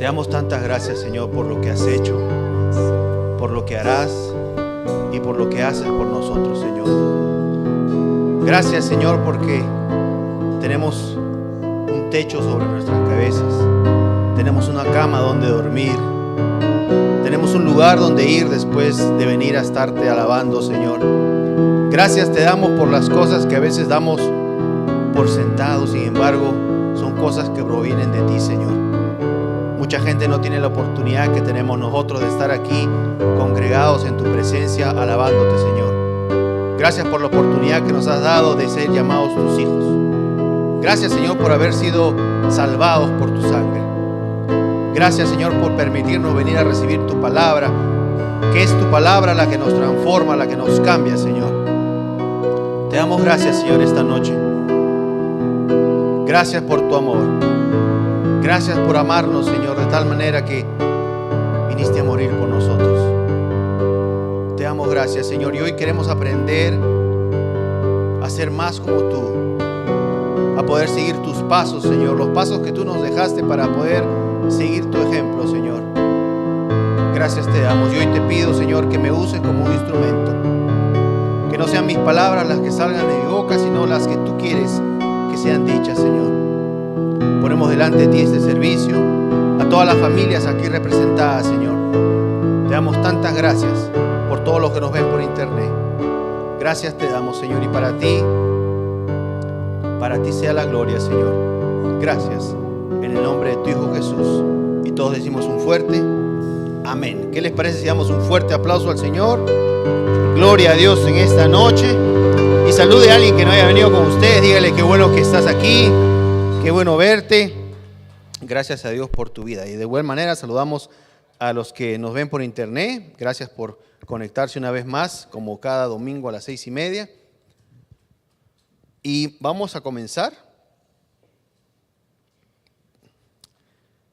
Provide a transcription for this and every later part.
Te damos tantas gracias, Señor, por lo que has hecho, por lo que harás y por lo que haces por nosotros, Señor. Gracias, Señor, porque tenemos un techo sobre nuestras cabezas, tenemos una cama donde dormir, tenemos un lugar donde ir después de venir a estarte alabando, Señor. Gracias te damos por las cosas que a veces damos por sentado, sin embargo, son cosas que provienen de ti, Señor. Mucha gente no tiene la oportunidad que tenemos nosotros de estar aquí congregados en tu presencia, alabándote, Señor. Gracias por la oportunidad que nos has dado de ser llamados tus hijos. Gracias, Señor, por haber sido salvados por tu sangre. Gracias, Señor, por permitirnos venir a recibir tu palabra, que es tu palabra la que nos transforma, la que nos cambia, Señor. Te damos gracias, Señor, esta noche. Gracias por tu amor. Gracias por amarnos, Señor, de tal manera que viniste a morir por nosotros. Te damos gracias, Señor, y hoy queremos aprender a ser más como tú, a poder seguir tus pasos, Señor, los pasos que tú nos dejaste para poder seguir tu ejemplo, Señor. Gracias te damos y hoy te pido, Señor, que me uses como un instrumento, que no sean mis palabras las que salgan de mi boca, sino las que tú quieres que sean dichas, Señor. Ponemos delante de ti este servicio, a todas las familias aquí representadas, Señor. Te damos tantas gracias por todos los que nos ven por internet. Gracias te damos, Señor, y para ti sea la gloria, Señor. Gracias, en el nombre de tu Hijo Jesús. Y todos decimos un fuerte amén. ¿Qué les parece si damos un fuerte aplauso al Señor? Gloria a Dios en esta noche. Y salude a alguien que no haya venido con ustedes. Dígale qué bueno que estás aquí. Qué bueno verte. Gracias a Dios por tu vida. Y de igual manera saludamos a los que nos ven por internet. Gracias por conectarse una vez más, como cada domingo a las 6:30. Y vamos a comenzar.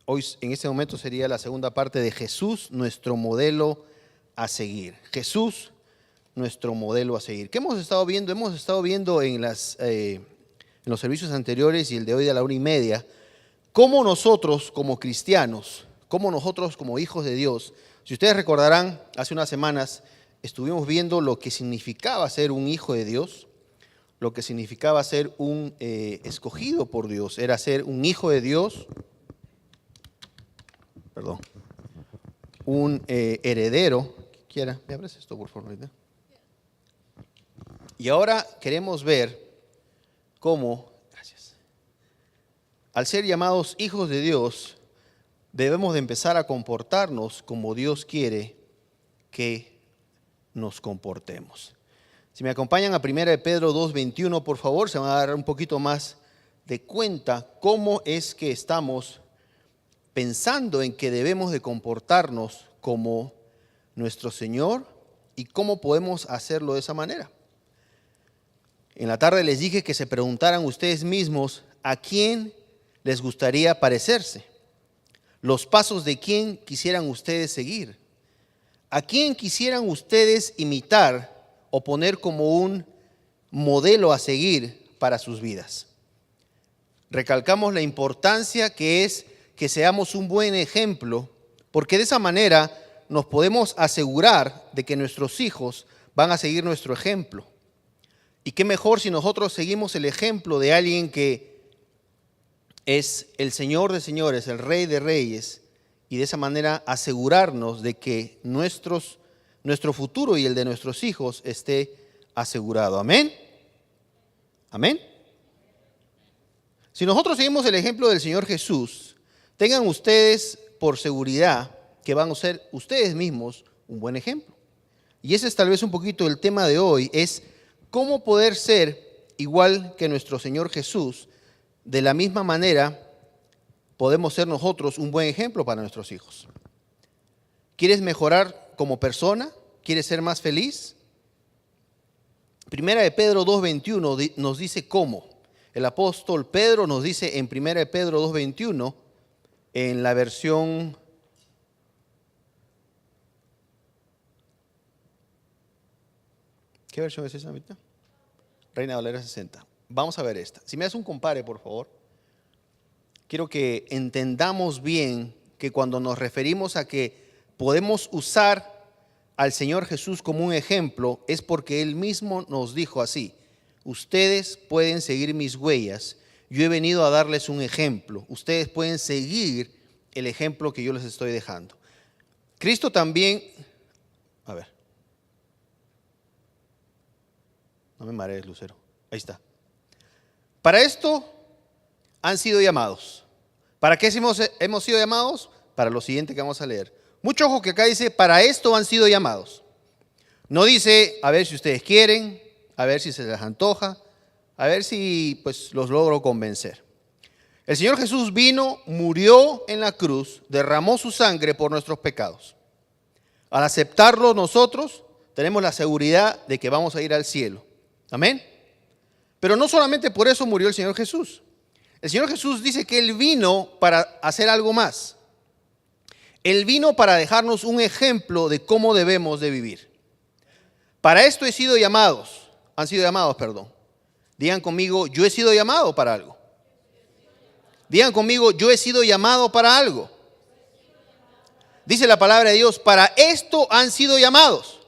Hoy, en este momento, sería la segunda parte de Jesús, nuestro modelo a seguir. Jesús, nuestro modelo a seguir. ¿Qué hemos estado viendo? Hemos estado viendo en los servicios anteriores y el de hoy de la 1:30, cómo nosotros como cristianos, cómo nosotros como hijos de Dios, si ustedes recordarán, hace unas semanas estuvimos viendo lo que significaba ser un hijo de Dios, lo que significaba ser un escogido por Dios, era ser un hijo de Dios, un heredero. Quiera, ¿me abres esto por favor? Y ahora queremos ver cómo, gracias, al ser llamados hijos de Dios, debemos de empezar a comportarnos como Dios quiere que nos comportemos. Si me acompañan a 1 Pedro 2:21, por favor, se van a dar un poquito más de cuenta cómo es que estamos pensando en que debemos de comportarnos como nuestro Señor y cómo podemos hacerlo de esa manera. En la tarde les dije que se preguntaran ustedes mismos a quién les gustaría parecerse, los pasos de quién quisieran ustedes seguir, a quién quisieran ustedes imitar o poner como un modelo a seguir para sus vidas. Recalcamos la importancia que es que seamos un buen ejemplo, porque de esa manera nos podemos asegurar de que nuestros hijos van a seguir nuestro ejemplo. Y qué mejor si nosotros seguimos el ejemplo de alguien que es el Señor de señores, el Rey de reyes, y de esa manera asegurarnos de que nuestro futuro y el de nuestros hijos esté asegurado. Amén. Amén. Si nosotros seguimos el ejemplo del Señor Jesús, tengan ustedes por seguridad que van a ser ustedes mismos un buen ejemplo. Y ese es tal vez un poquito el tema de hoy, es cómo poder ser igual que nuestro Señor Jesús. De la misma manera podemos ser nosotros un buen ejemplo para nuestros hijos. ¿Quieres mejorar como persona? ¿Quieres ser más feliz? Primera de Pedro 2:21 nos dice cómo. El apóstol Pedro nos dice en Primera de Pedro 2:21, en la versión ¿qué versión es esa ahorita? Reina Valera 60. Vamos a ver esta. Si me haces un compare, por favor. Quiero que entendamos bien que cuando nos referimos a que podemos usar al Señor Jesús como un ejemplo, es porque Él mismo nos dijo así: ustedes pueden seguir mis huellas, yo he venido a darles un ejemplo, ustedes pueden seguir el ejemplo que yo les estoy dejando. Cristo también, a ver, no me marees, Lucero, ahí está. Para esto han sido llamados. ¿Para qué hemos sido llamados? Para lo siguiente que vamos a leer. Mucho ojo que acá dice, para esto han sido llamados. No dice, a ver si ustedes quieren, a ver si se les antoja, a ver si pues los logro convencer. El Señor Jesús vino, murió en la cruz, derramó su sangre por nuestros pecados. Al aceptarlo nosotros, tenemos la seguridad de que vamos a ir al cielo. Amén. Pero no solamente por eso murió el Señor Jesús. El Señor Jesús dice que Él vino para hacer algo más. Él vino para dejarnos un ejemplo de cómo debemos de vivir. Para esto han sido llamados. Digan conmigo, yo he sido llamado para algo. Digan conmigo, yo he sido llamado para algo. Dice la palabra de Dios, para esto han sido llamados.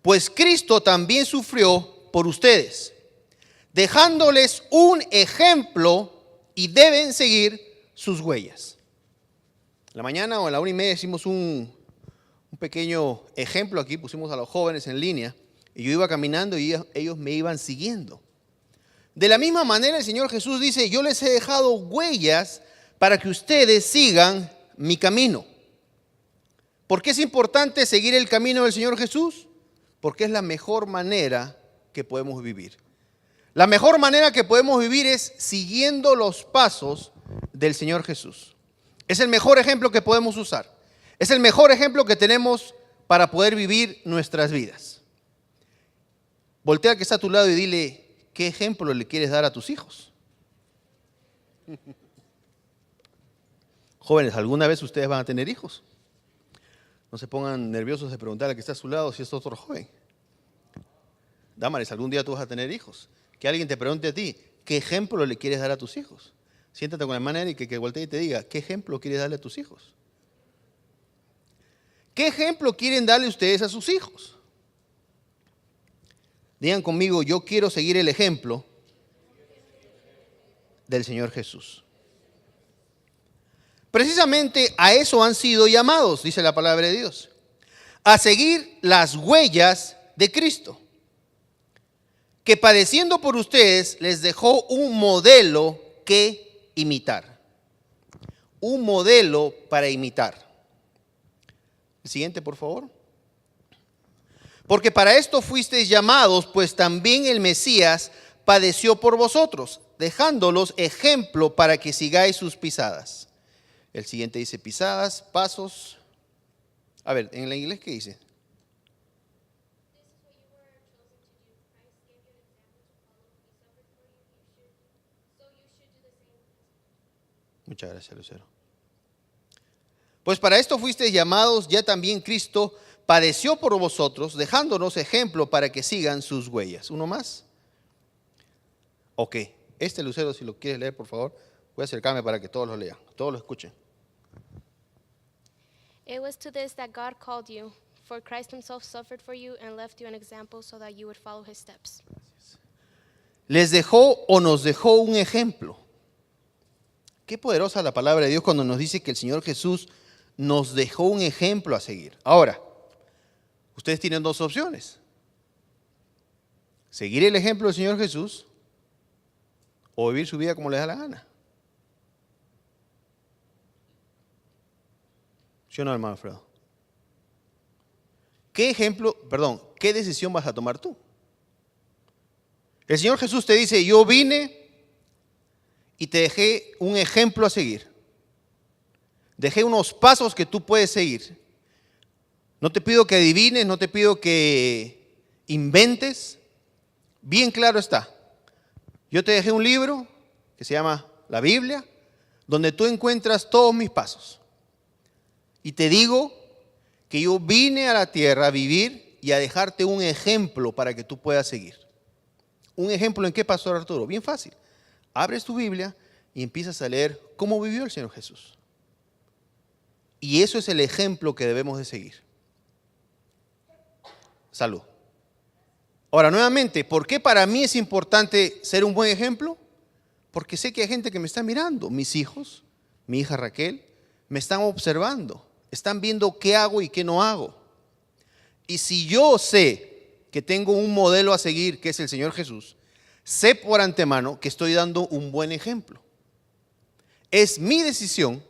Pues Cristo también sufrió por ustedes, dejándoles un ejemplo y deben seguir sus huellas. En la mañana o a la 1:30 hicimos un pequeño ejemplo aquí, pusimos a los jóvenes en línea y yo iba caminando y ellos me iban siguiendo. De la misma manera el Señor Jesús dice, yo les he dejado huellas para que ustedes sigan mi camino. ¿Por qué es importante seguir el camino del Señor Jesús? Porque es la mejor manera que podemos vivir. La mejor manera que podemos vivir es siguiendo los pasos del Señor Jesús. Es el mejor ejemplo que podemos usar. Es el mejor ejemplo que tenemos para poder vivir nuestras vidas. Voltea al que está a tu lado y dile, ¿qué ejemplo le quieres dar a tus hijos? Jóvenes, ¿alguna vez ustedes van a tener hijos? No se pongan nerviosos de preguntar al que está a su lado si es otro joven. Dámares, algún día tú vas a tener hijos. Que alguien te pregunte a ti, ¿qué ejemplo le quieres dar a tus hijos? Siéntate con la hermana Erika que voltee y te diga, ¿qué ejemplo quieres darle a tus hijos? ¿Qué ejemplo quieren darle ustedes a sus hijos? Digan conmigo, yo quiero seguir el ejemplo del Señor Jesús. Precisamente a eso han sido llamados, dice la palabra de Dios, a seguir las huellas de Cristo, que padeciendo por ustedes les dejó un modelo que imitar. Un modelo para imitar. El siguiente, por favor. Porque para esto fuisteis llamados, pues también el Mesías padeció por vosotros, dejándolos ejemplo para que sigáis sus pisadas. El siguiente dice pisadas, pasos. A ver, en la inglés, ¿qué dice? Muchas gracias, Lucero. Pues para esto fuisteis llamados, ya también Cristo padeció por vosotros, dejándonos ejemplo para que sigan sus huellas. ¿Uno más? Ok, Lucero, si lo quieres leer, por favor, voy a acercarme para que todos lo lean, todos lo escuchen. It was to this that God called you, for Christ himself suffered for you and left you an example so that you would follow his steps. Les dejó o nos dejó un ejemplo. Qué poderosa la palabra de Dios cuando nos dice que el Señor Jesús nos dejó un ejemplo a seguir. Ahora, ustedes tienen dos opciones. Seguir el ejemplo del Señor Jesús o vivir su vida como les da la gana. ¿Sí o no, hermano Alfredo? ¿Qué decisión vas a tomar tú? El Señor Jesús te dice, yo vine y te dejé un ejemplo a seguir. Dejé unos pasos que tú puedes seguir. No te pido que adivines, no te pido que inventes. Bien claro está. Yo te dejé un libro que se llama la Biblia, donde tú encuentras todos mis pasos. Y te digo que yo vine a la tierra a vivir y a dejarte un ejemplo para que tú puedas seguir. ¿Un ejemplo en qué, Pastor Arturo? Bien fácil. Abres tu Biblia y empiezas a leer cómo vivió el Señor Jesús. Y eso es el ejemplo que debemos de seguir. Salud. Ahora, nuevamente, ¿por qué para mí es importante ser un buen ejemplo? Porque sé que hay gente que me está mirando. Mis hijos, mi hija Raquel, me están observando. Están viendo qué hago y qué no hago. Y si yo sé que tengo un modelo a seguir, que es el Señor Jesús, sé por antemano que estoy dando un buen ejemplo. Es mi decisión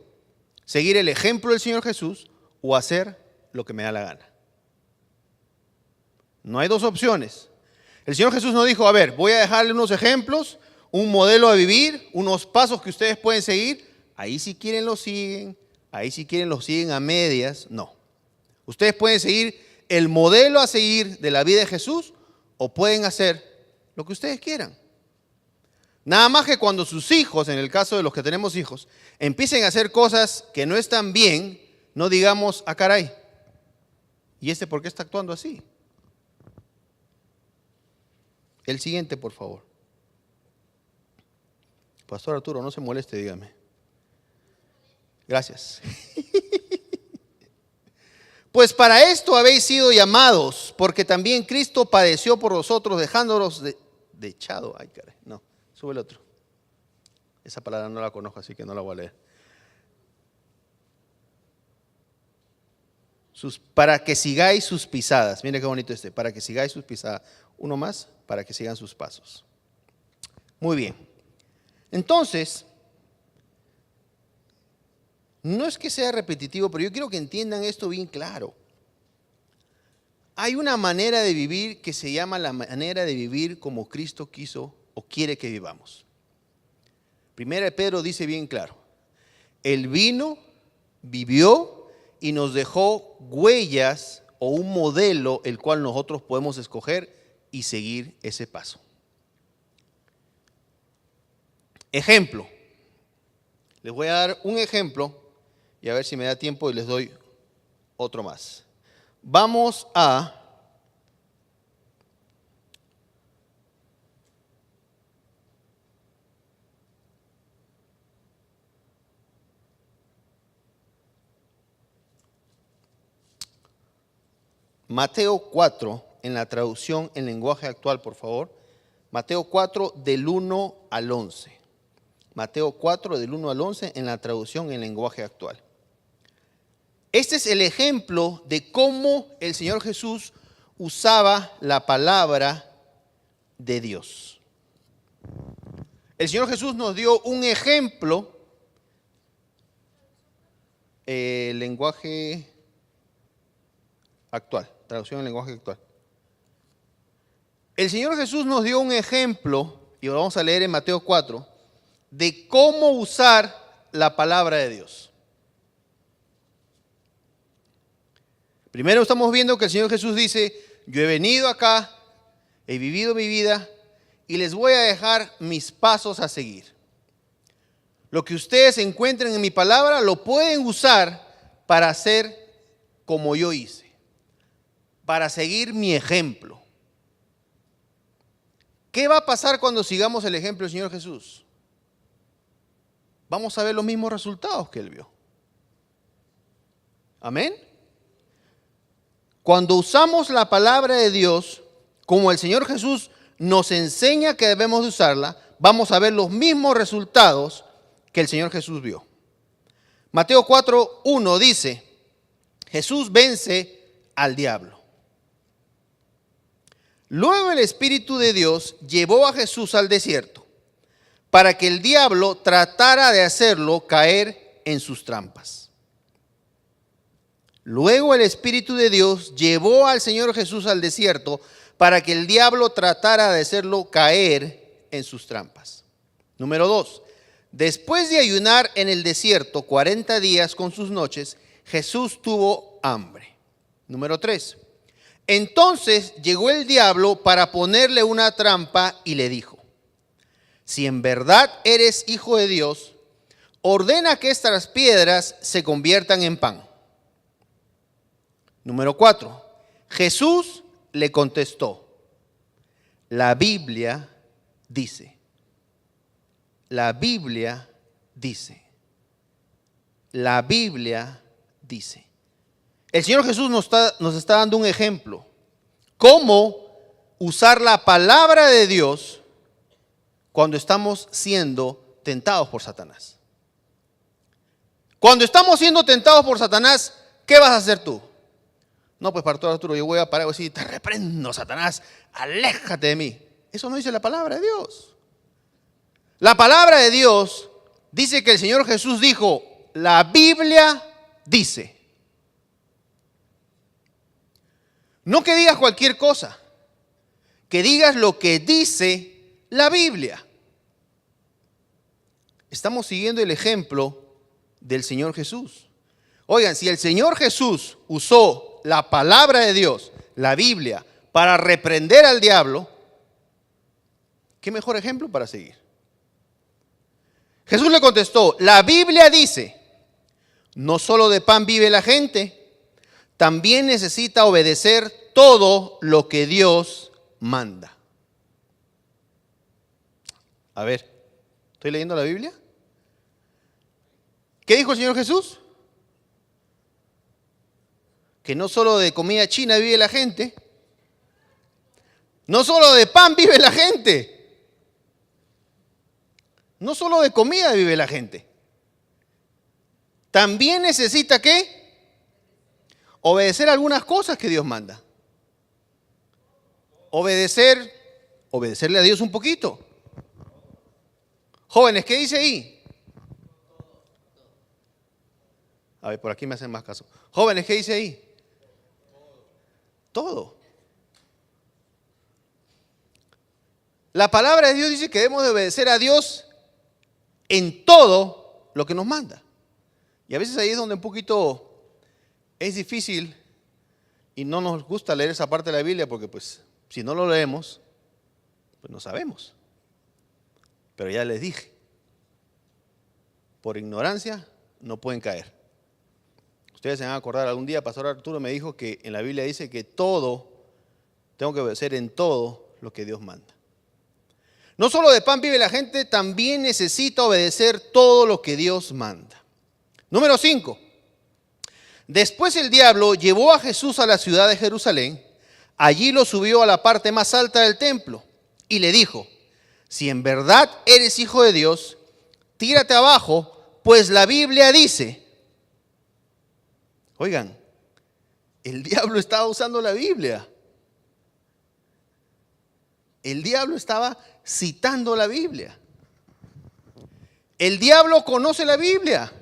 seguir el ejemplo del Señor Jesús o hacer lo que me da la gana. No hay dos opciones. El Señor Jesús no dijo, a ver, voy a dejarle unos ejemplos, un modelo a vivir, unos pasos que ustedes pueden seguir. Ahí si quieren lo siguen, ahí si quieren lo siguen a medias. No. Ustedes pueden seguir el modelo a seguir de la vida de Jesús o pueden hacer lo que ustedes quieran. Nada más que cuando sus hijos, en el caso de los que tenemos hijos, empiecen a hacer cosas que no están bien, no digamos, ah, caray, ¿y este por qué está actuando así? El siguiente, por favor. Pastor Arturo, no se moleste, dígame. Gracias. Pues para esto habéis sido llamados, porque también Cristo padeció por vosotros, dejándolos dechado. Ay, caray, no, sube el otro. Esa palabra no la conozco, así que no la voy a leer. Para que sigáis sus pisadas. Mire qué bonito para que sigáis sus pisadas. Uno más, para que sigan sus pasos. Muy bien. Entonces, no es que sea repetitivo, pero yo quiero que entiendan esto bien claro. Hay una manera de vivir que se llama la manera de vivir como Cristo quiso o quiere que vivamos. Primera de Pedro dice bien claro, Él vino, vivió y nos dejó huellas o un modelo el cual nosotros podemos escoger y seguir ese paso. Ejemplo. Les voy a dar un ejemplo y a ver si me da tiempo y les doy otro más. Vamos a Mateo 4, en la traducción en lenguaje actual, por favor. Mateo 4, del 1 al 11. Mateo 4, del 1 al 11, en la traducción en lenguaje actual. Este es el ejemplo de cómo el Señor Jesús usaba la palabra de Dios. El Señor Jesús nos dio un ejemplo, lenguaje actual, traducción en lenguaje actual. El Señor Jesús nos dio un ejemplo, y lo vamos a leer en Mateo 4, de cómo usar la palabra de Dios. Primero estamos viendo que el Señor Jesús dice, yo he venido acá, he vivido mi vida y les voy a dejar mis pasos a seguir. Lo que ustedes encuentren en mi palabra lo pueden usar para hacer como yo hice, para seguir mi ejemplo. ¿Qué va a pasar cuando sigamos el ejemplo del Señor Jesús? Vamos a ver los mismos resultados que Él vio. Amén. Cuando usamos la palabra de Dios, como el Señor Jesús nos enseña que debemos de usarla, vamos a ver los mismos resultados que el Señor Jesús vio. Mateo 4:1 dice, Jesús vence al diablo. Luego el Espíritu de Dios llevó a Jesús al desierto para que el diablo tratara de hacerlo caer en sus trampas. Luego el Espíritu de Dios llevó al Señor Jesús al desierto para que el diablo tratara de hacerlo caer en sus trampas. Número 2. Después de ayunar en el desierto 40 días con sus noches, Jesús tuvo hambre. Número 3. Entonces llegó el diablo para ponerle una trampa y le dijo, si en verdad eres hijo de Dios, ordena que estas piedras se conviertan en pan. Número 4. Jesús le contestó, la Biblia dice, la Biblia dice, la Biblia dice. El Señor Jesús nos está dando un ejemplo. Cómo usar la palabra de Dios cuando estamos siendo tentados por Satanás. Cuando estamos siendo tentados por Satanás, ¿qué vas a hacer tú? No, pues Pastor Arturo, yo voy a parar y decir, te reprendo, Satanás, aléjate de mí. Eso no dice la palabra de Dios. La palabra de Dios dice que el Señor Jesús dijo, la Biblia dice. No que digas cualquier cosa, que digas lo que dice la Biblia. Estamos siguiendo el ejemplo del Señor Jesús. Oigan, si el Señor Jesús usó la palabra de Dios, la Biblia, para reprender al diablo, ¿qué mejor ejemplo para seguir? Jesús le contestó, la Biblia dice, no solo de pan vive la gente, también necesita obedecer todo lo que Dios manda. A ver, ¿estoy leyendo la Biblia? ¿Qué dijo el Señor Jesús? Que no solo de comida china vive la gente, no solo de pan vive la gente, no solo de comida vive la gente. También necesita ¿qué? Obedecer algunas cosas que Dios manda. Obedecerle a Dios un poquito. Jóvenes, ¿qué dice ahí? A ver, por aquí me hacen más caso. Jóvenes, ¿qué dice ahí? Todo. La palabra de Dios dice que debemos de obedecer a Dios en todo lo que nos manda. Y a veces ahí es donde un poquito es difícil y no nos gusta leer esa parte de la Biblia porque pues si no lo leemos, pues no sabemos. Pero ya les dije, por ignorancia no pueden caer. Ustedes se van a acordar, algún día Pastor Arturo me dijo que en la Biblia dice que todo, tengo que obedecer en todo lo que Dios manda. No solo de pan vive la gente, también necesita obedecer todo lo que Dios manda. Número 5. Después el diablo llevó a Jesús a la ciudad de Jerusalén, allí lo subió a la parte más alta del templo y le dijo, si en verdad eres hijo de Dios, tírate abajo, pues la Biblia dice. Oigan, el diablo estaba usando la Biblia. El diablo estaba citando la Biblia. El diablo conoce la Biblia.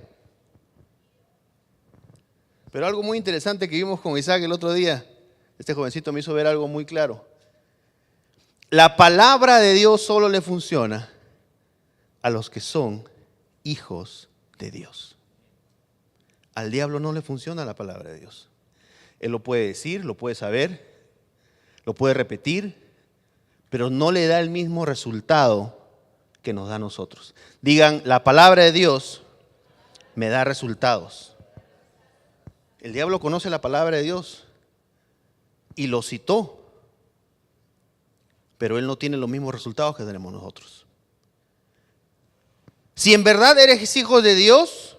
Pero algo muy interesante que vimos con Isaac el otro día, este jovencito me hizo ver algo muy claro. La palabra de Dios solo le funciona a los que son hijos de Dios. Al diablo no le funciona la palabra de Dios. Él lo puede decir, lo puede saber, lo puede repetir, pero no le da el mismo resultado que nos da a nosotros. Digan, la palabra de Dios me da resultados. El diablo conoce la palabra de Dios y lo citó, pero él no tiene los mismos resultados que tenemos nosotros. Si en verdad eres hijo de Dios,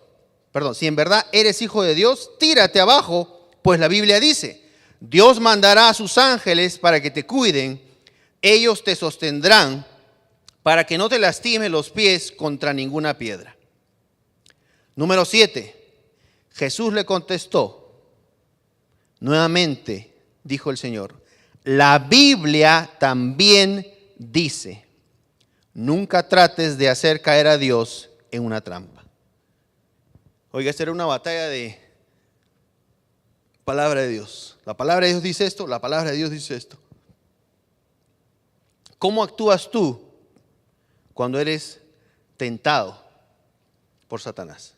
tírate abajo, pues la Biblia dice, Dios mandará a sus ángeles para que te cuiden, ellos te sostendrán para que no te lastimes los pies contra ninguna piedra. Número 7. Jesús le contestó, nuevamente dijo el Señor, la Biblia también dice, nunca trates de hacer caer a Dios en una trampa. Oiga, esta era una batalla de palabra de Dios. La palabra de Dios dice esto, la palabra de Dios dice esto. ¿Cómo actúas tú cuando eres tentado por Satanás?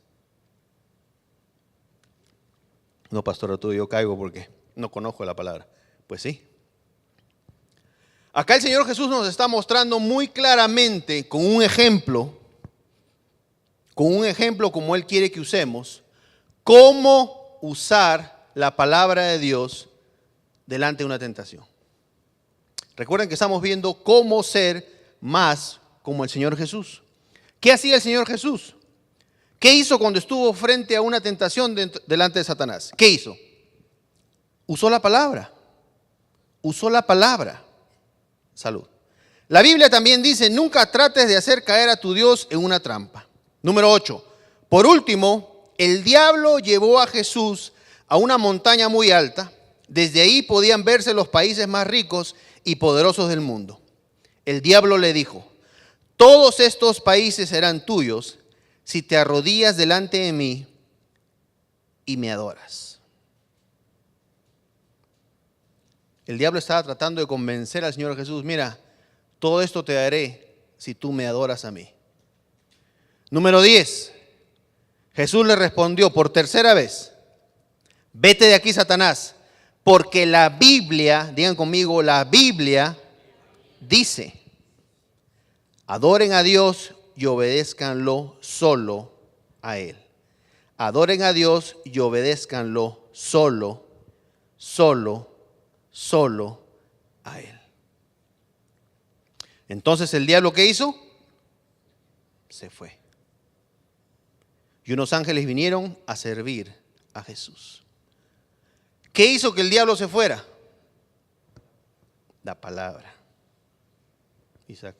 No, pastor, tú yo caigo porque no conozco la palabra. Pues sí. Acá el Señor Jesús nos está mostrando muy claramente con un ejemplo como Él quiere que usemos, cómo usar la palabra de Dios delante de una tentación. Recuerden que estamos viendo cómo ser más como el Señor Jesús. ¿Qué hacía el Señor Jesús? ¿Qué hizo cuando estuvo frente a una tentación delante de Satanás? ¿Qué hizo? Usó la palabra. Usó la palabra. Salud. La Biblia también dice, nunca trates de hacer caer a tu Dios en una trampa. Número 8. Por último, el diablo llevó a Jesús a una montaña muy alta. Desde ahí podían verse los países más ricos y poderosos del mundo. El diablo le dijo, todos estos países serán tuyos si te arrodillas delante de mí y me adoras. El diablo estaba tratando de convencer al Señor Jesús, mira, todo esto te daré si tú me adoras a mí. Número 10. Jesús le respondió por tercera vez, vete de aquí, Satanás, porque la Biblia, digan conmigo, la Biblia dice, adoren a Dios y obedézcanlo solo a Él. Adoren a Dios y obedézcanlo solo a Él. Entonces el diablo, ¿qué hizo? Se fue. Y unos ángeles vinieron a servir a Jesús. ¿Qué hizo que el diablo se fuera? La palabra. Isaac.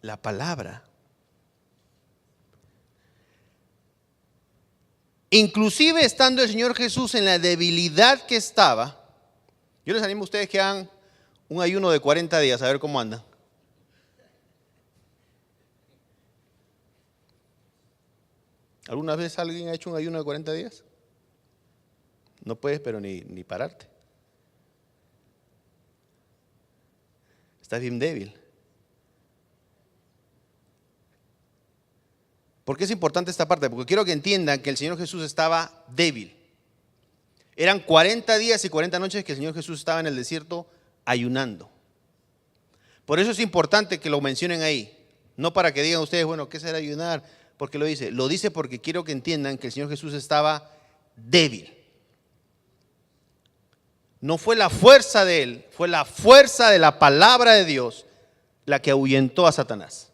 La palabra. Inclusive estando el Señor Jesús en la debilidad que estaba, yo les animo a ustedes que hagan un ayuno de 40 días, a ver cómo andan. ¿Alguna vez alguien ha hecho un ayuno de 40 días? No puedes, pero ni pararte. Estás bien débil. ¿Por qué es importante esta parte? Porque quiero que entiendan que el Señor Jesús estaba débil. Eran 40 días y 40 noches que el Señor Jesús estaba en el desierto ayunando. Por eso es importante que lo mencionen ahí. No para que digan ustedes, bueno, ¿qué será ayunar? ¿Por qué lo dice? Lo dice porque quiero que entiendan que el Señor Jesús estaba débil. No fue la fuerza de Él, fue la fuerza de la palabra de Dios la que ahuyentó a Satanás.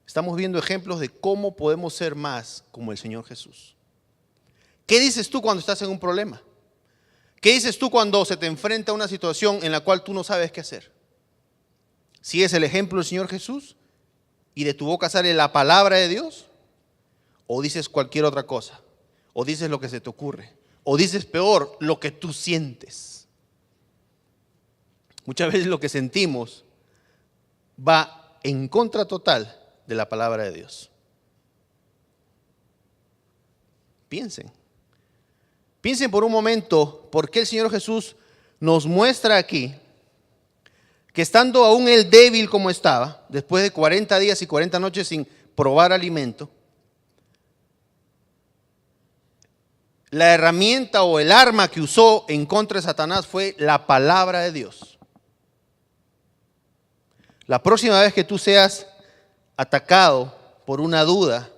Estamos viendo ejemplos de cómo podemos ser más como el Señor Jesús. ¿Qué dices tú cuando estás en un problema? ¿Qué dices tú cuando se te enfrenta a una situación en la cual tú no sabes qué hacer? ¿Sigues el ejemplo del Señor Jesús y de tu boca sale la palabra de Dios? ¿O dices cualquier otra cosa? ¿O dices lo que se te ocurre? ¿O dices peor, lo que tú sientes? Muchas veces lo que sentimos va en contra total de la palabra de Dios. Piensen por un momento por qué el Señor Jesús nos muestra aquí que estando aún Él débil como estaba, después de 40 días y 40 noches sin probar alimento, la herramienta o el arma que usó en contra de Satanás fue la palabra de Dios. La próxima vez que tú seas atacado por una duda,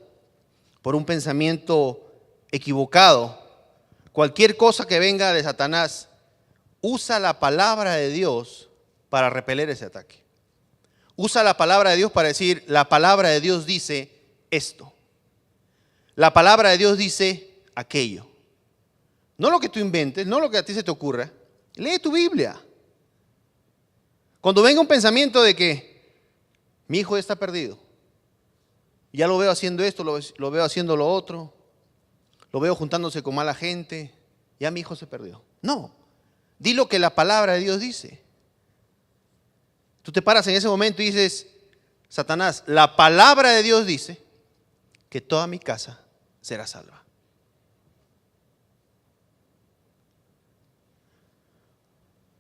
por un pensamiento equivocado, cualquier cosa que venga de Satanás, usa la palabra de Dios para repeler ese ataque. Usa la palabra de Dios para decir, la palabra de Dios dice esto. La palabra de Dios dice aquello. No lo que tú inventes, no lo que a ti se te ocurra. Lee tu Biblia. Cuando venga un pensamiento de que mi hijo está perdido, ya lo veo haciendo esto, lo veo haciendo lo otro, lo veo juntándose con mala gente, ya mi hijo se perdió. No, di lo que la palabra de Dios dice. Tú te paras en ese momento y dices, Satanás, la palabra de Dios dice que toda mi casa será salva.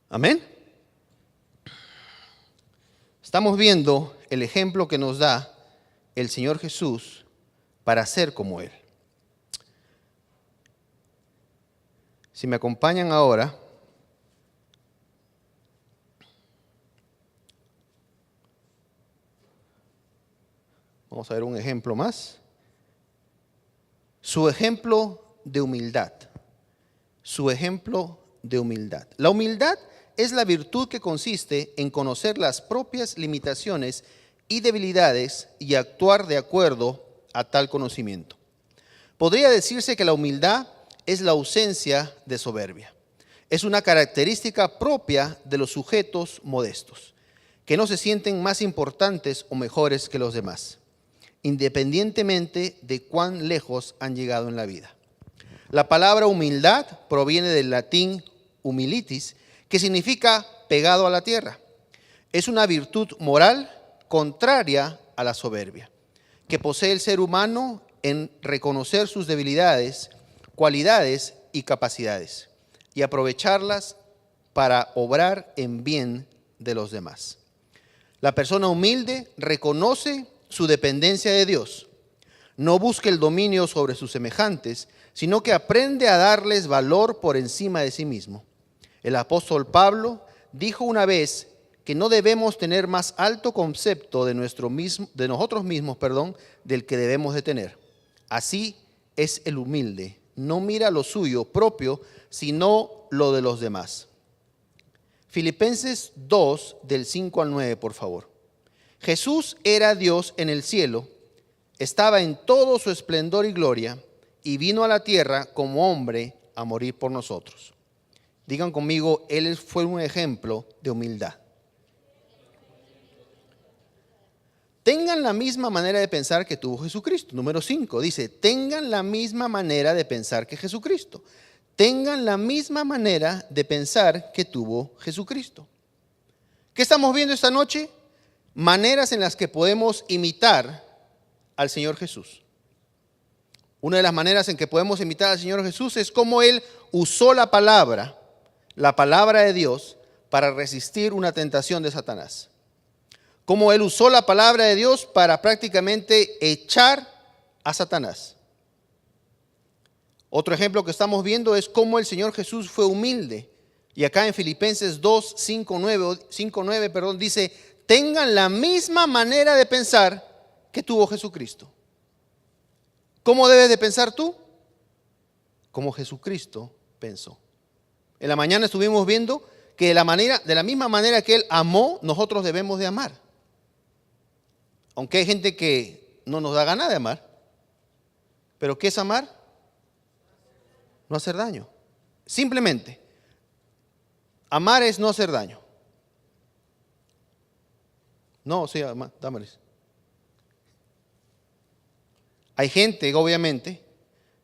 Amén. Estamos viendo el ejemplo que nos da el Señor Jesús para ser como Él. Si me acompañan ahora, vamos a ver un ejemplo más. Su ejemplo de humildad. Su ejemplo de humildad. La humildad es la virtud que consiste en conocer las propias limitaciones y debilidades y actuar de acuerdo a tal conocimiento. Podría decirse que la humildad es la ausencia de soberbia. Es una característica propia de los sujetos modestos, que no se sienten más importantes o mejores que los demás, independientemente de cuán lejos han llegado en la vida. La palabra humildad proviene del latín humilitis, que significa pegado a la tierra. Es una virtud moral contraria a la soberbia, que posee el ser humano en reconocer sus debilidades, cualidades y capacidades, y aprovecharlas para obrar en bien de los demás. La persona humilde reconoce su dependencia de Dios, no busca el dominio sobre sus semejantes, sino que aprende a darles valor por encima de sí mismo. El apóstol Pablo dijo una vez que no debemos tener más alto concepto de nosotros mismos, del que debemos de tener. Así es el humilde, no mira lo suyo propio, sino lo de los demás. Filipenses 2, del 5 al 9, por favor. Jesús era Dios en el cielo, estaba en todo su esplendor y gloria, y vino a la tierra como hombre a morir por nosotros. Digan conmigo, Él fue un ejemplo de humildad. Tengan la misma manera de pensar que tuvo Jesucristo. Número 5 dice, tengan la misma manera de pensar que Jesucristo. Tengan la misma manera de pensar que tuvo Jesucristo. ¿Qué estamos viendo esta noche? Maneras en las que podemos imitar al Señor Jesús. Una de las maneras en que podemos imitar al Señor Jesús es cómo Él usó la palabra de Dios, para resistir una tentación de Satanás. Cómo Él usó la palabra de Dios para prácticamente echar a Satanás. Otro ejemplo que estamos viendo es cómo el Señor Jesús fue humilde. Y acá en Filipenses 2, 5, 9, dice, tengan la misma manera de pensar que tuvo Jesucristo. ¿Cómo debes de pensar tú? Como Jesucristo pensó. En la mañana estuvimos viendo que de la misma manera que Él amó, nosotros debemos de amar. Aunque hay gente que no nos da ganas de amar. ¿Pero qué es amar? No hacer daño. Simplemente, amar es no hacer daño. No, sí, dámales. Hay gente, obviamente,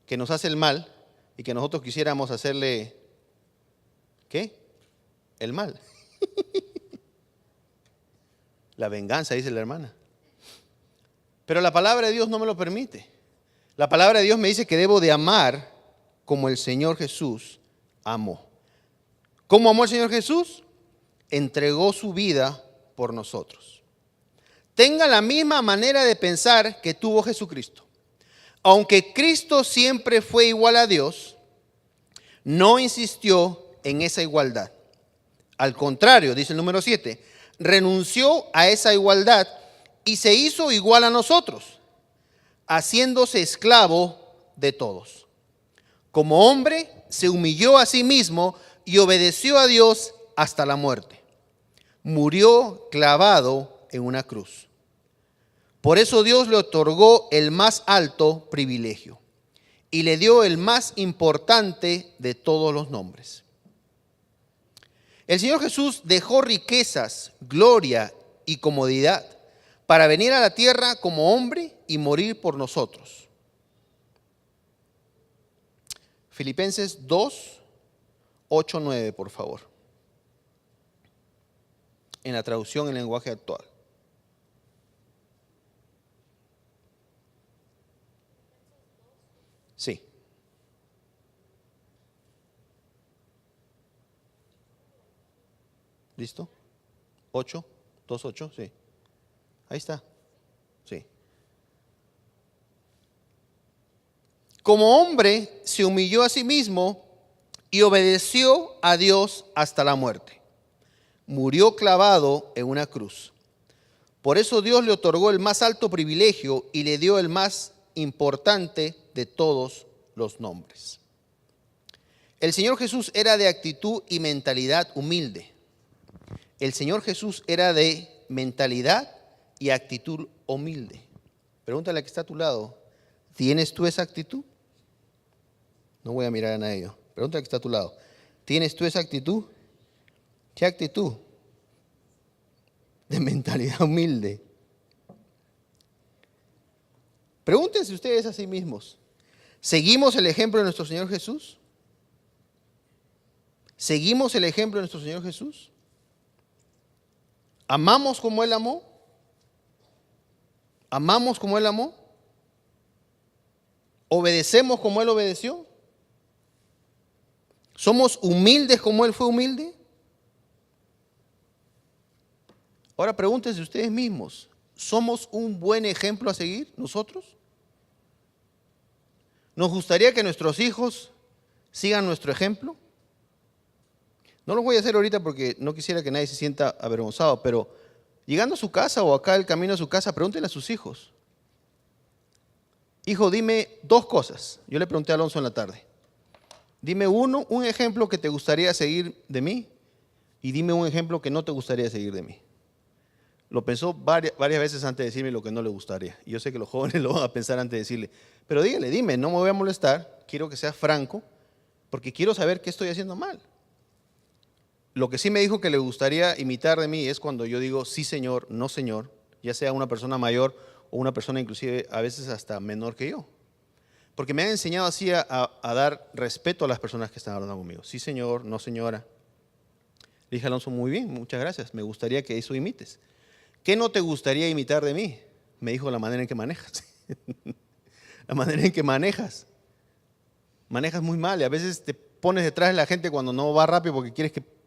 que nos hace el mal y que nosotros quisiéramos hacerle, ¿qué? El mal. La venganza, dice la hermana. Pero la palabra de Dios no me lo permite. La palabra de Dios me dice que debo de amar como el Señor Jesús amó. ¿Cómo amó el Señor Jesús? Entregó su vida por nosotros. Tenga la misma manera de pensar que tuvo Jesucristo. Aunque Cristo siempre fue igual a Dios, no insistió en esa igualdad. Al contrario, dice el número 7, renunció a esa igualdad y se hizo igual a nosotros, haciéndose esclavo de todos. Como hombre, se humilló a sí mismo y obedeció a Dios hasta la muerte. Murió clavado en una cruz. Por eso Dios le otorgó el más alto privilegio y le dio el más importante de todos los nombres. El Señor Jesús dejó riquezas, gloria y comodidad para venir a la tierra como hombre y morir por nosotros. Filipenses 2, 8, 9, por favor. En la traducción en lenguaje actual. Sí. ¿Listo? 8, 2, 8, sí. Ahí está. Sí. Como hombre se humilló a sí mismo y obedeció a Dios hasta la muerte. Murió clavado en una cruz. Por eso Dios le otorgó el más alto privilegio y le dio el más importante de todos los nombres. El Señor Jesús era de actitud y mentalidad humilde. El Señor Jesús era de mentalidad y actitud humilde. Pregúntale a que está a tu lado, ¿tienes tú esa actitud? No voy a mirar a nadie. Pregúntale a que está a tu lado, ¿tienes tú esa actitud? ¿Qué actitud? De mentalidad humilde. Pregúntense ustedes a sí mismos, ¿seguimos el ejemplo de nuestro Señor Jesús? ¿Seguimos el ejemplo de nuestro Señor Jesús? ¿Amamos como Él amó? ¿Amamos como Él amó? ¿Obedecemos como Él obedeció? ¿Somos humildes como Él fue humilde? Ahora pregúntense ustedes mismos, ¿somos un buen ejemplo a seguir nosotros? ¿Nos gustaría que nuestros hijos sigan nuestro ejemplo? No lo voy a hacer ahorita porque no quisiera que nadie se sienta avergonzado, pero llegando a su casa o acá el camino a su casa, pregúntenle a sus hijos. Hijo, dime dos cosas. Yo le pregunté a Alonso en la tarde. Dime un ejemplo que te gustaría seguir de mí y dime un ejemplo que no te gustaría seguir de mí. Lo pensó varias veces antes de decirme lo que no le gustaría. Y yo sé que los jóvenes lo van a pensar antes de decirle. Pero dígale, dime, no me voy a molestar, quiero que seas franco, porque quiero saber qué estoy haciendo mal. Lo que sí me dijo que le gustaría imitar de mí es cuando yo digo sí señor, no señor, ya sea una persona mayor o una persona inclusive a veces hasta menor que yo. Porque me han enseñado así a dar respeto a las personas que están hablando conmigo. Sí señor, no señora. Le dije a Alonso, muy bien, muchas gracias, me gustaría que eso imites. ¿Qué no te gustaría imitar de mí? Me dijo la manera en que manejas. La manera en que manejas. Manejas muy mal y a veces te pones detrás de la gente cuando no va rápido porque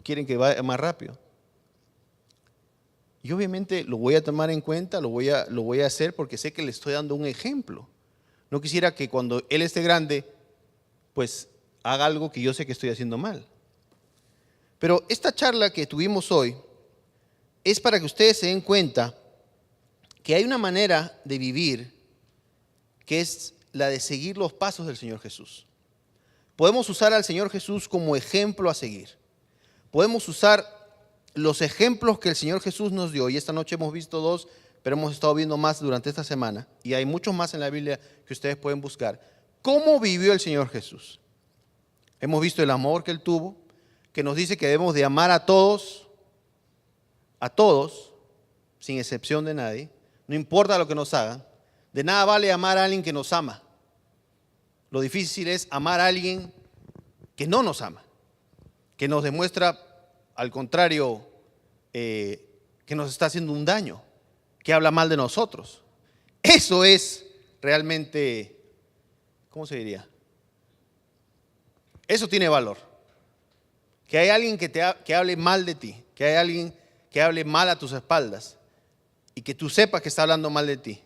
quieren que vaya más rápido. Y obviamente lo voy a tomar en cuenta, lo voy a hacer porque sé que le estoy dando un ejemplo. No quisiera que cuando él esté grande, pues haga algo que yo sé que estoy haciendo mal. Pero esta charla que tuvimos hoy es para que ustedes se den cuenta que hay una manera de vivir que es la de seguir los pasos del Señor Jesús. Podemos usar al Señor Jesús como ejemplo a seguir. Podemos usar los ejemplos que el Señor Jesús nos dio, y esta noche hemos visto dos, pero hemos estado viendo más durante esta semana, y hay muchos más en la Biblia que ustedes pueden buscar. ¿Cómo vivió el Señor Jesús? Hemos visto el amor que Él tuvo, que nos dice que debemos de amar a todos, sin excepción de nadie, no importa lo que nos hagan. De nada vale amar a alguien que nos ama. Lo difícil es amar a alguien que no nos ama, que nos demuestra, al contrario, que nos está haciendo un daño, que habla mal de nosotros. Eso es realmente, ¿cómo se diría? Eso tiene valor. Que hay alguien que hable mal de ti, que hay alguien que hable mal a tus espaldas y que tú sepas que está hablando mal de ti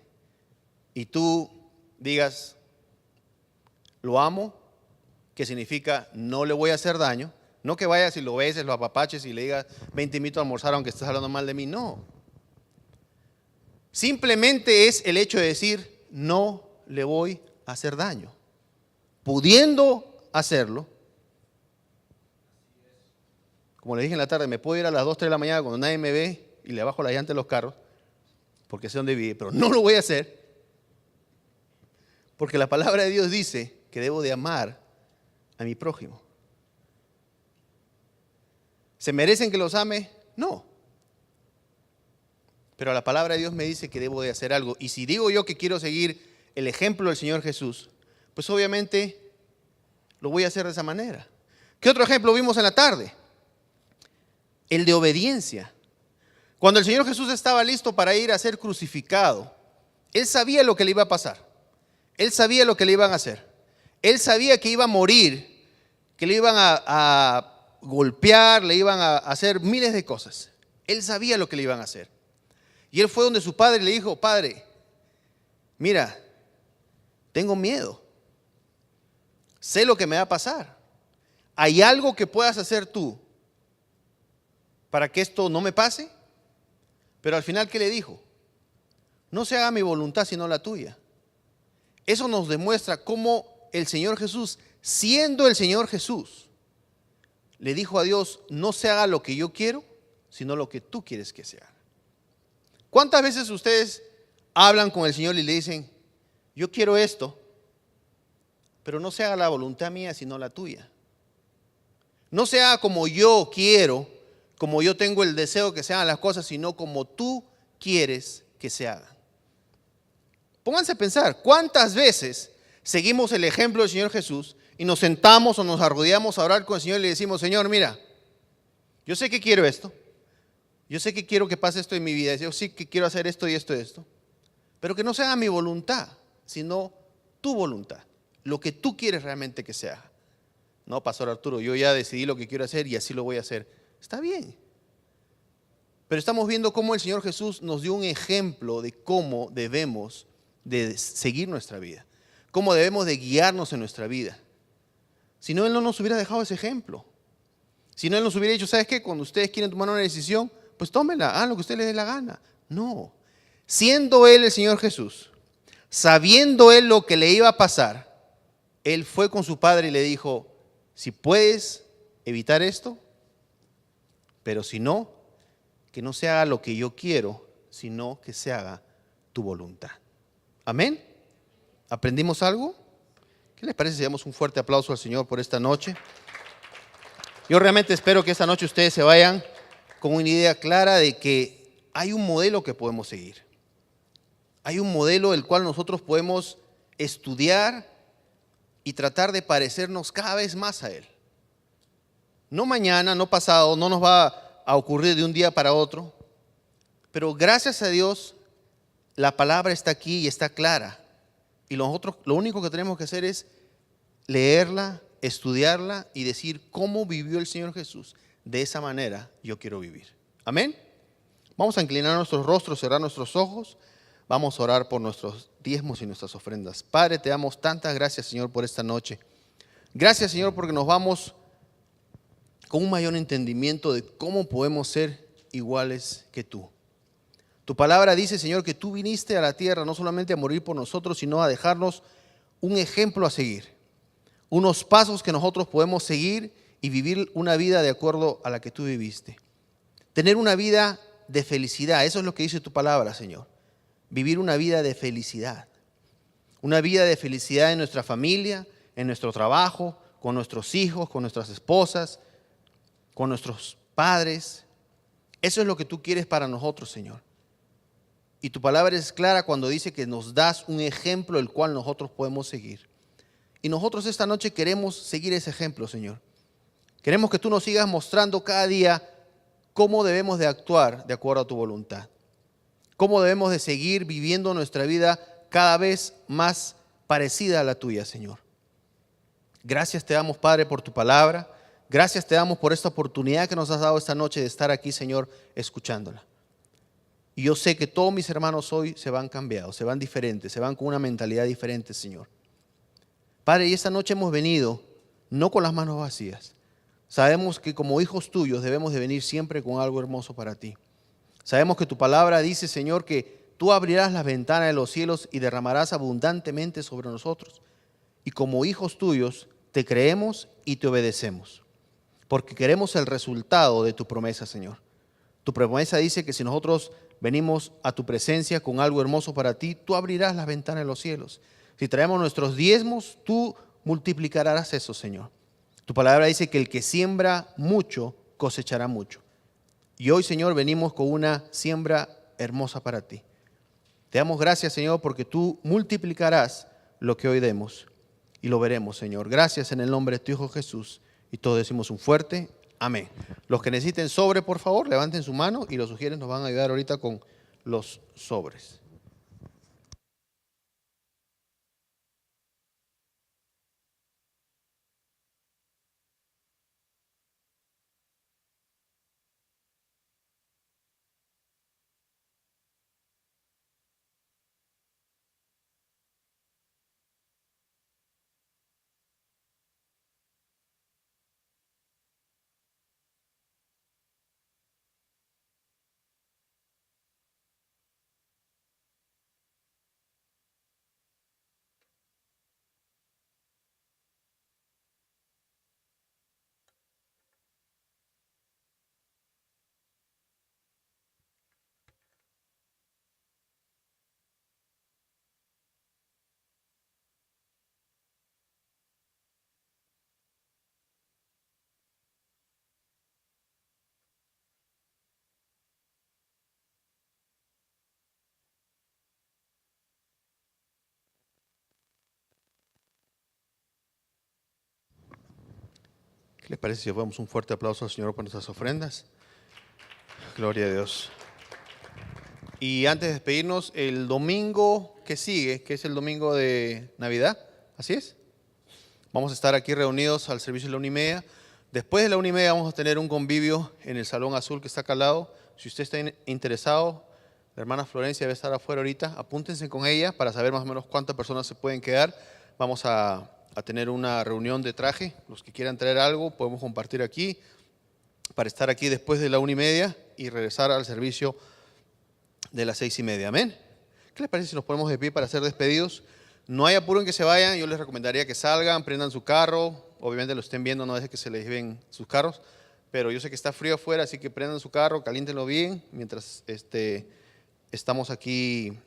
y tú digas, lo amo, que significa no le voy a hacer daño, no que vayas y lo beses, lo apapaches y le digas, ven te invito a almorzar aunque estés hablando mal de mí, no. Simplemente es el hecho de decir, no le voy a hacer daño. Pudiendo hacerlo, como le dije en la tarde, me puedo ir a las 2, 3 de la mañana cuando nadie me ve y le bajo la llanta de los carros, porque sé dónde vive, pero no lo voy a hacer, porque la palabra de Dios dice que debo de amar a mi prójimo. ¿Se merecen que los ame? No. Pero la palabra de Dios me dice que debo de hacer algo. Y si digo yo que quiero seguir el ejemplo del Señor Jesús, pues obviamente lo voy a hacer de esa manera. ¿Qué otro ejemplo vimos en la tarde? El de obediencia. Cuando el Señor Jesús estaba listo para ir a ser crucificado, Él sabía lo que le iba a pasar. Él sabía lo que le iban a hacer. Él sabía que iba a morir, que le iban a golpear, le iban a hacer miles de cosas. Él sabía lo que le iban a hacer. Y él fue donde su padre y le dijo, Padre, mira, tengo miedo. Sé lo que me va a pasar. ¿Hay algo que puedas hacer tú para que esto no me pase? Pero al final, ¿qué le dijo? No se haga mi voluntad sino la tuya. Eso nos demuestra cómo el Señor Jesús, siendo el Señor Jesús, le dijo a Dios, no se haga lo que yo quiero, sino lo que tú quieres que se haga. ¿Cuántas veces ustedes hablan con el Señor y le dicen, yo quiero esto, pero no se haga la voluntad mía, sino la tuya? No se haga como yo quiero, como yo tengo el deseo que se hagan las cosas, sino como tú quieres que se hagan. Pónganse a pensar, ¿cuántas veces seguimos el ejemplo del Señor Jesús y nos sentamos o nos arrodillamos a orar con el Señor y le decimos, Señor, mira, yo sé que quiero esto, yo sé que quiero que pase esto en mi vida, yo sí que quiero hacer esto y esto y esto, pero que no sea mi voluntad, sino tu voluntad, lo que tú quieres realmente que se haga. No, Pastor Arturo, yo ya decidí lo que quiero hacer y así lo voy a hacer. Está bien. Pero estamos viendo cómo el Señor Jesús nos dio un ejemplo de cómo debemos de seguir nuestra vida, cómo debemos de guiarnos en nuestra vida. Si no, Él no nos hubiera dejado ese ejemplo. Si no, Él nos hubiera dicho, ¿sabes qué? Cuando ustedes quieren tomar una decisión, pues tómenla, hagan lo que a ustedes les dé la gana. No. Siendo Él el Señor Jesús, sabiendo Él lo que le iba a pasar, Él fue con su Padre y le dijo, si puedes evitar esto, pero si no, que no se haga lo que yo quiero, sino que se haga tu voluntad. Amén. ¿Aprendimos algo? ¿Qué les parece si damos un fuerte aplauso al Señor por esta noche? Yo realmente espero que esta noche ustedes se vayan con una idea clara de que hay un modelo que podemos seguir. Hay un modelo el cual nosotros podemos estudiar y tratar de parecernos cada vez más a Él. No mañana, no pasado, no nos va a ocurrir de un día para otro, pero gracias a Dios la palabra está aquí y está clara. Y nosotros lo único que tenemos que hacer es leerla, estudiarla y decir cómo vivió el Señor Jesús. De esa manera yo quiero vivir. Amén. Vamos a inclinar nuestros rostros, cerrar nuestros ojos. Vamos a orar por nuestros diezmos y nuestras ofrendas. Padre, te damos tantas gracias, Señor, por esta noche. Gracias, Señor, porque nos vamos con un mayor entendimiento de cómo podemos ser iguales que tú. Tu palabra dice, Señor, que tú viniste a la tierra no solamente a morir por nosotros, sino a dejarnos un ejemplo a seguir, unos pasos que nosotros podemos seguir y vivir una vida de acuerdo a la que tú viviste. Tener una vida de felicidad, eso es lo que dice tu palabra, Señor. Vivir una vida de felicidad. Una vida de felicidad en nuestra familia, en nuestro trabajo, con nuestros hijos, con nuestras esposas, con nuestros padres. Eso es lo que tú quieres para nosotros, Señor. Y tu palabra es clara cuando dice que nos das un ejemplo el cual nosotros podemos seguir. Y nosotros esta noche queremos seguir ese ejemplo, Señor. Queremos que tú nos sigas mostrando cada día cómo debemos de actuar de acuerdo a tu voluntad. Cómo debemos de seguir viviendo nuestra vida cada vez más parecida a la tuya, Señor. Gracias te damos, Padre, por tu palabra. Gracias te damos por esta oportunidad que nos has dado esta noche de estar aquí, Señor, escuchándola. Y yo sé que todos mis hermanos hoy se van cambiados, se van diferentes, se van con una mentalidad diferente, Señor. Padre, y esta noche hemos venido no con las manos vacías. Sabemos que como hijos tuyos debemos de venir siempre con algo hermoso para ti. Sabemos que tu palabra dice, Señor, que tú abrirás las ventanas de los cielos y derramarás abundantemente sobre nosotros. Y como hijos tuyos te creemos y te obedecemos, porque queremos el resultado de tu promesa, Señor. Tu promesa dice que si nosotros venimos a tu presencia con algo hermoso para ti, tú abrirás las ventanas de los cielos. Si traemos nuestros diezmos, tú multiplicarás eso, Señor. Tu palabra dice que el que siembra mucho, cosechará mucho. Y hoy, Señor, venimos con una siembra hermosa para ti. Te damos gracias, Señor, porque tú multiplicarás lo que hoy demos. Y lo veremos, Señor. Gracias en el nombre de tu Hijo Jesús. Y todos decimos un fuerte amén. Los que necesiten sobre, por favor, levanten su mano y los sugieres nos van a ayudar ahorita con los sobres. ¿Qué les parece si damos un fuerte aplauso al Señor por nuestras ofrendas? Gloria a Dios. Y antes de despedirnos, el domingo que sigue, que es el domingo de Navidad, ¿así es? Vamos a estar aquí reunidos al servicio de la 1:30. Después de la 1:30 vamos a tener un convivio en el Salón Azul que está acá al lado. Si usted está interesado, la hermana Florencia debe estar afuera ahorita. Apúntense con ella para saber más o menos cuántas personas se pueden quedar. Vamos a tener una reunión de traje. Los que quieran traer algo podemos compartir aquí para estar aquí después de la 1:30 y regresar al servicio de las 6:30. Amén. ¿Qué les parece si nos ponemos de pie para ser despedidos? No hay apuro en que se vayan. Yo les recomendaría que salgan, prendan su carro. Obviamente lo estén viendo, no deje que se les lleven sus carros. Pero yo sé que está frío afuera, así que prendan su carro, caliéntenlo bien mientras estamos aquí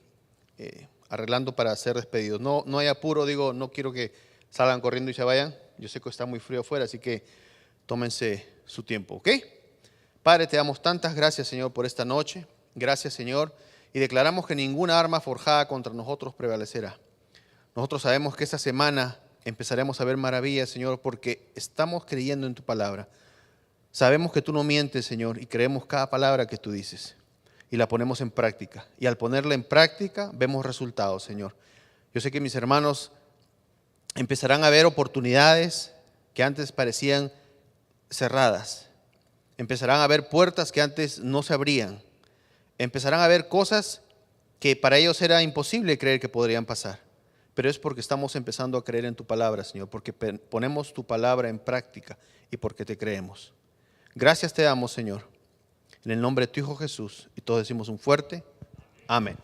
arreglando para ser despedidos. No hay apuro, digo, no quiero que salgan corriendo y se vayan. Yo sé que está muy frío afuera, así que tómense su tiempo, ¿ok? Padre, te damos tantas gracias, Señor, por esta noche. Gracias, Señor. Y declaramos que ninguna arma forjada contra nosotros prevalecerá. Nosotros sabemos que esta semana empezaremos a ver maravillas, Señor, porque estamos creyendo en tu palabra. Sabemos que tú no mientes, Señor, y creemos cada palabra que tú dices. Y la ponemos en práctica. Y al ponerla en práctica, vemos resultados, Señor. Yo sé que mis hermanos empezarán a ver oportunidades que antes parecían cerradas. Empezarán a ver puertas que antes no se abrían. Empezarán a ver cosas que para ellos era imposible creer que podrían pasar. Pero es porque estamos empezando a creer en tu palabra, Señor, porque ponemos tu palabra en práctica y porque te creemos. Gracias te damos, Señor, en el nombre de tu Hijo Jesús. Y todos decimos un fuerte amén.